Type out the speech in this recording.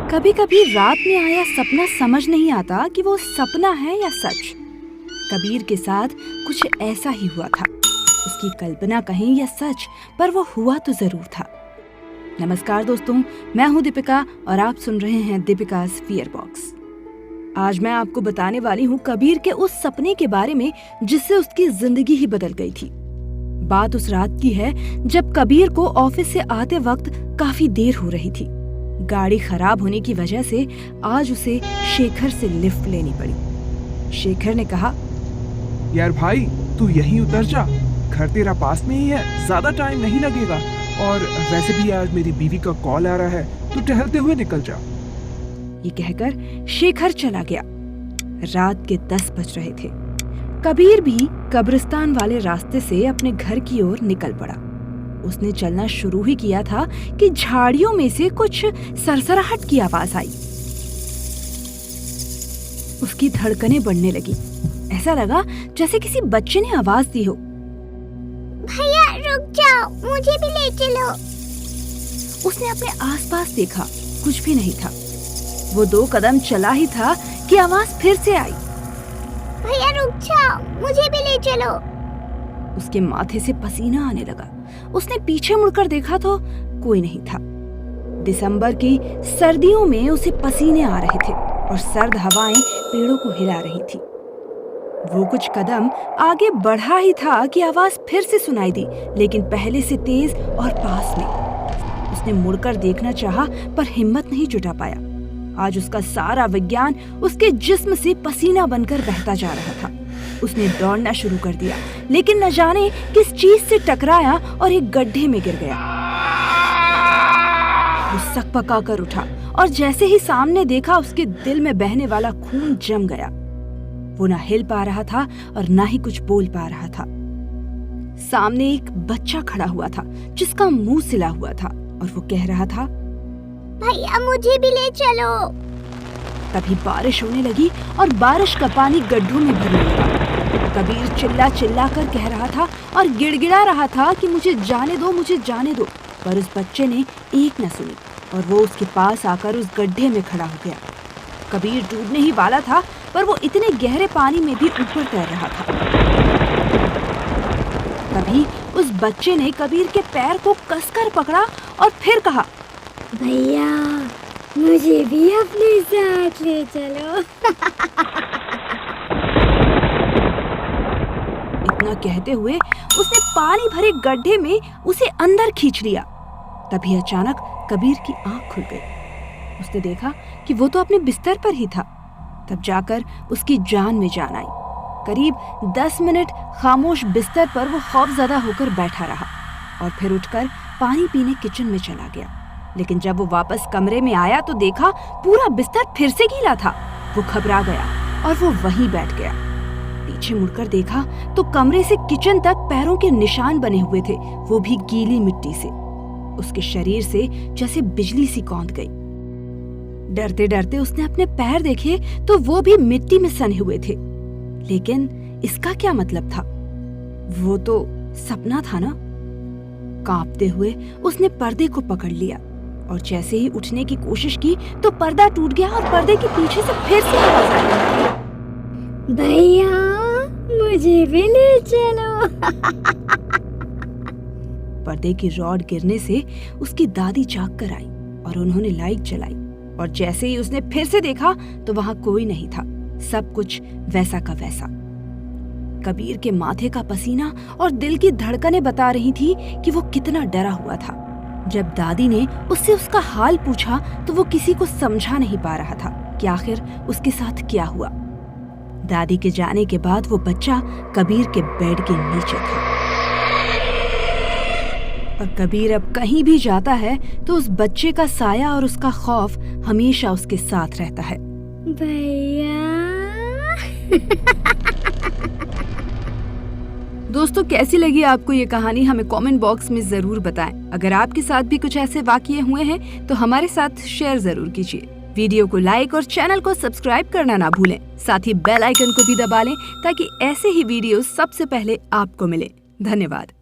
कभी कभी रात में आया सपना समझ नहीं आता कि वो सपना है या सच। कबीर के साथ कुछ ऐसा ही हुआ था। उसकी कल्पना कहीं या सच, पर वो हुआ तो जरूर था। नमस्कार दोस्तों, मैं हूँ दीपिका और आप सुन रहे हैं दीपिका's फियर बॉक्स। आज मैं आपको बताने वाली हूँ कबीर के उस सपने के बारे में जिससे उसकी जिंदगी ही बदल गई थी। बात उस रात की है जब कबीर को ऑफिस से आते वक्त काफी देर हो रही थी। गाड़ी खराब होने की वजह से आज उसे शेखर से लिफ्ट लेनी पड़ी। शेखर ने कहा, यार भाई, तू यहीं उतर जा, घर तेरा पास में ही है, ज्यादा टाइम नहीं लगेगा। और वैसे भी आज मेरी बीवी का कॉल आ रहा है, तू टहलते हुए निकल जा। ये कहकर शेखर चला गया। रात के 10 बज रहे थे। कबीर भी कब्रिस्तान वाले रास्ते से अपने घर की ओर निकल पड़ा। उसने चलना शुरू ही किया था कि झाड़ियों में से कुछ सरसराहट की आवाज आई। उसकी धड़कनें बढ़ने लगी। ऐसा लगा जैसे किसी बच्चे ने आवाज दी हो। भैया रुक जाओ, मुझे भी ले चलो। उसने अपने आसपास देखा, कुछ भी नहीं था। वो 2 कदम चला ही था कि आवाज फिर से आई। भैया रुक जाओ, मुझे भी ले चलो। उसके माथे से पसीना आने लगा। उसने पीछे मुड़कर देखा तो कोई नहीं था। दिसंबर की सर्दियों में उसे पसीने आ रहे थे और सर्द हवाएं पेड़ों को हिला रही थी। वो कुछ कदम आगे बढ़ा ही था कि आवाज फिर से सुनाई दी, लेकिन पहले से तेज और पास में। उसने मुड़कर देखना चाहा पर हिम्मत नहीं जुटा पाया। आज उसका सारा विज्ञान उसके जिस्म से पसीना बनकर बहता जा रहा था। उसने दौड़ना शुरू कर दिया, लेकिन न जाने किस चीज से टकराया और एक गड्ढे में गिर गया। वो सकपका कर उठा और जैसे ही सामने देखा, उसके दिल में बहने वाला खून जम गया। वो ना हिल पा रहा था और ना ही कुछ बोल पा रहा था। सामने एक बच्चा खड़ा हुआ था जिसका मुंह सिला हुआ था और वो कह रहा था, भैया मुझे भी ले चलो। तभी बारिश होने लगी और बारिश का पानी गड्ढों में भरने लगा। कबीर चिल्ला चिल्ला कर कह रहा था और गिड़गिड़ा रहा था कि मुझे जाने दो, मुझे जाने दो। पर उस बच्चे ने एक न सुनी और वो उसके पास आकर उस गड्ढे में खड़ा हो गया। कबीर डूबने ही वाला था, पर वो इतने गहरे पानी में भी ऊपर तैर रहा था। तभी उस बच्चे ने कबीर के पैर को कसकर पकड़ा और फिर कहा, भैया मुझे भी अपने साथ ले चलो। इतना कहते हुए उसने पानी भरे गड्ढे में उसे अंदर खींच लिया। तभी अचानक कबीर की आंख खुल गई। उसने देखा कि वो तो अपने बिस्तर पर ही था। तब जाकर उसकी जान में जान आई। करीब 10 मिनट खामोश बिस्तर पर वो खौफजदा होकर बैठा रहा और फिर उठकर पानी पीने किचन में चला गया। लेकिन जब वो वापस कमरे में आया तो देखा पूरा बिस्तर फिर से गीला था। वो घबरा गया और वो वहीं बैठ गया। पीछे मुड़कर देखा तो कमरे से किचन तक पैरों के निशान बने हुए थे, वो भी गीली मिट्टी से। उसके शरीर से जैसे बिजली सी कौंध गई। डरते डरते उसने अपने पैर देखे तो वो भी मिट्टी में सने हुए थे। लेकिन इसका क्या मतलब था? वो तो सपना था ना। कांपते हुए उसने पर्दे को पकड़ लिया और जैसे ही उठने की कोशिश की तो पर्दा टूट गया और पर्दे के पीछे से फिर से आवाज आई, भैया मुझे भी ले चलो। पर्दे की रॉड गिरने से उसकी दादी जाग कर आई और उन्होंने लाइट जलाई। और जैसे ही उसने फिर से देखा तो वहां कोई नहीं था। सब कुछ वैसा का वैसा। कबीर के माथे का पसीना और दिल की धड़कनें बता रही थी कि वो कितना डरा हुआ था। जब दादी ने उससे उसका हाल पूछा तो वो किसी को समझा नहीं पा रहा था कि आखिर उसके साथ क्या हुआ। दादी के जाने के बाद वो बच्चा कबीर के बेड के नीचे था और कबीर अब कहीं भी जाता है तो उस बच्चे का साया और उसका खौफ हमेशा उसके साथ रहता है। भैया। दोस्तों, कैसी लगी आपको ये कहानी? हमें कमेंट बॉक्स में जरूर बताएं। अगर आपके साथ भी कुछ ऐसे वाकये हुए हैं तो हमारे साथ शेयर जरूर कीजिए। वीडियो को लाइक और चैनल को सब्सक्राइब करना ना भूलें। साथ ही बेल आइकन को भी दबा लें ताकि ऐसे ही वीडियो सबसे पहले आपको मिले। धन्यवाद।